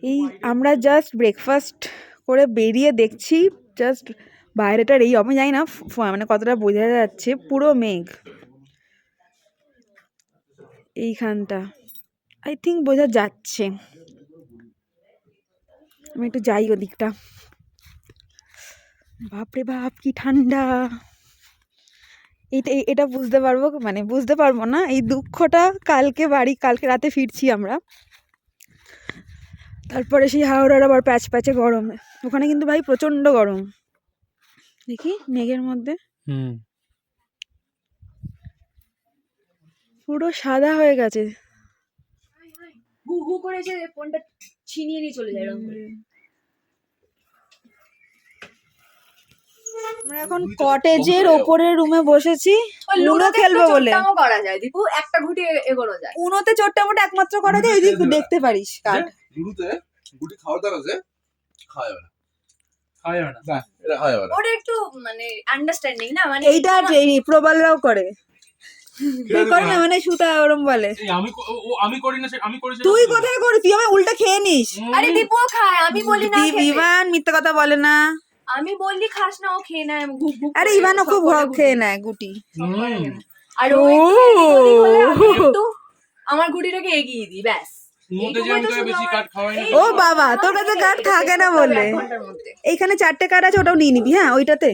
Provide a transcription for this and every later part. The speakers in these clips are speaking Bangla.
এই আমরা জাস্ট ব্রেকফাস্ট করে বেরিয়ে দেখছি জাস্ট বাইরেটার এই আমি জানি না মানে কতটা বোঝা যাচ্ছে, পুরো মেঘ এইখানটা, আই থিঙ্ক বোঝা যাচ্ছে। আমি একটু যাই ওদিকটা। বাপরে বাপ কি ঠান্ডা! এটা বুঝতে পারবো, মানে বুঝতে পারবো না এই দুঃখটা কালকে রাতে ফিরছি আমরা, তারপরে সেই হাওড়ার আবার প্যাচ প্যাচে গরম। ওখানে কিন্তু ভাই প্রচন্ড গরম, দেখি মেঘের মধ্যে পুরো সাদা হয়ে গেছে। হু হু করে যে ফোনটা ছিনিয়ে নিয়ে চলে যায়। আমরা এখন কটেজের ওপরের রুমে বসেছি উনো খেলবো বলে। করা যায় দীপু, একটা ঘুটি এগোনো যায়। উনোতে চোটটা মোটা একমাত্র করা যায়, ওইদিকে দেখতে পারিস কার্ড। লুডুতে গুটি খাওয়ার দ্বারা যে খাওয়া যাবে না, এটা খাওয়া যাবে না। ওটা একটু মানে আন্ডারস্ট্যান্ডিং না, মানে এইটা প্রবালরাও করে করে না, মানে সুতা ওরম বলে। আমি করি না, আমি করি। তুই কোথায় করিস? তুই আমার উল্টা খেয়ে নিস। আরে দীপু খায়, আমি বলি না। ইভান মিথ্যা কথা বলে না, আমি বললি খাস না, ও খেয়ে নেয়। আরে ইভানও খুব খেয়ে নেয় গুটি। আর ও একটু আমার গুটিটাকে এগিয়ে দিই, ব্যাস। ও বাবা, তোর কাছে কার্ড থাকে না বলে। এইখানে 4টে কার্ড আছে, ওটাও নিয়ে নিবি। হ্যাঁ ওইটাতে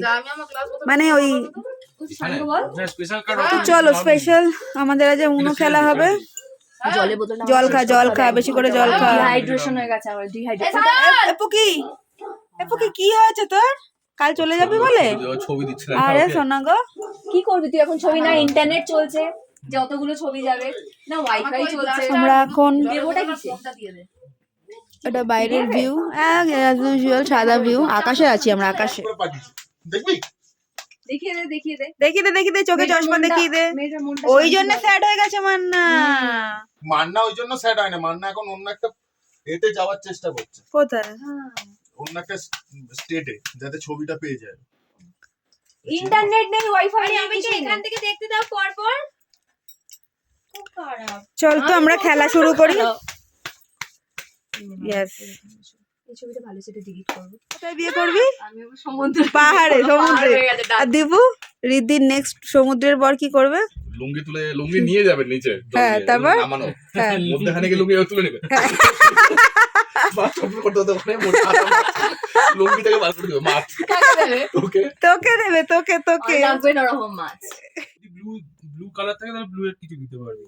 মানে ওই চলো স্পেশাল আমাদের আজ উনো খেলা হবে। জল খা বেশি করে, জল খা। ডিহাইড্রেশন হয়ে গেছে আমার, ডিহাইড্রেশন। এপু কি হয়েছে তোর? কাল চলে যাবি বলে? ছবি দিচ্ছে। আরে সোনা গো, কি করবি তুই এখন? ছবি না, ইন্টারনেট চলছে, যতগুলো ছবি যাবে না, ওয়াইফাই চলছে। আমরা এখন দেবোটা কিসে? এটা বাইরের ভিউ, অ্যাজ ইউজুয়াল সাদা ভিউ। আকাশে আছি আমরা, আকাশে। দেখবি? দেখিয়ে দে চোখে চশমা দেখিয়ে দে। ওই জন্য স্যাড হয়ে গেছে মান্না ওই জন্য স্যাড হয় না। মান্না এখন অন্য একটা এতে যাওয়ার চেষ্টা করছে। কোথায়? অন্য একটা স্টেটে, যাতে ছবিটা পেয়ে যায়। ইন্টারনেট নেই, ওয়াইফাই নেই, আমি এখান থেকে দেখতে দাও পর পর। খুব খারাপ। চল তো আমরা খেলা শুরু করি। ইয়েস, এই ছবিটা ভালো, সেটা ডিলিট করব। কোথায় বিয়ে করবি? আমি সমুদ্রে, পাহাড়ে, সমুদ্রে। আর দিবু রিদ্দির নেক্সট সমুদ্রের পর কি করবে? লুঙ্গি তুলে, লুঙ্গি নিয়ে যাবে নিচে। হ্যাঁ, তারপর নামানো, হ্যাঁ মধ্যখানে গিয়ে লুঙ্গি তুলে নেবে। লুঙ্গিটাকে বার করে দেবে, মাছ তোকে দেবে, তোকে লাগবে নরম মাছ। ব্লু কালার থাকে, তাহলে ব্লু এর কিছু দিতে পারবি।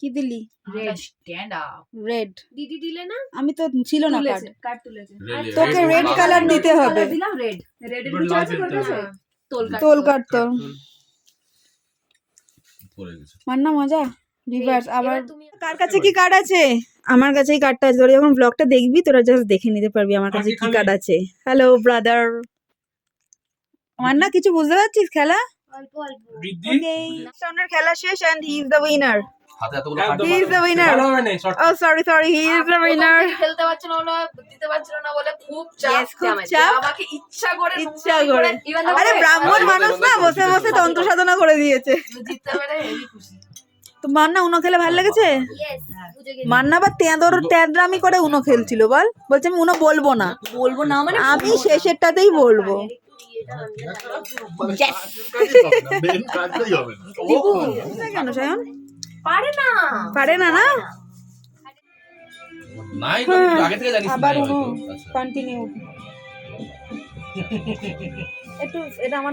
কি দিলি? Red stand up. রেড দিদি দিলে না? আমি তো ছিল না কার্ড তুলেছে। তোকে রেড কালার দিতে হবে। দিলাম রেড, রেডের কিছু আছে তোর কাছে? তোল কাট তো মান্না মজা। রিভার্স আবার। কার কাছে কি কার্ড আছে? আমার কাছে এই কার্ডটা আছে। তোরা যখন ব্লগটা দেখবি তোরা জাস্ট দেখে নিতে পারবি আমার কাছে কি কার্ড আছে। Hello brother. মান্না কিছু বুঝতে পারছিস খেলা? অল্প অল্প। ওকে, খেলা শেষ and he is the winner. হাতে এতগুলো card. He is the winner. Oh sorry, he is the winner. খেলতে পারছিল না, দিতে পারছিল না বলে খুব চাপ। আমাকে ইচ্ছা করে। আরে ব্রাহ্মণ মানুষ না, বসে বসে তন্ত্র সাধনা করে দিয়েছে। জিততে পারে, হেভি খুশি। তো মান্না উনো খেলে ভালো লেগেছে? মান্না বা তেঁদরামি করে উনো খেলছিল। বলছে আমি উনো বলবো না মানে আমি শেষেরটাতেই বলবো। কেন সায়ন পারে না না আবার উনো কন্টিনিউ একটু। এটা আমার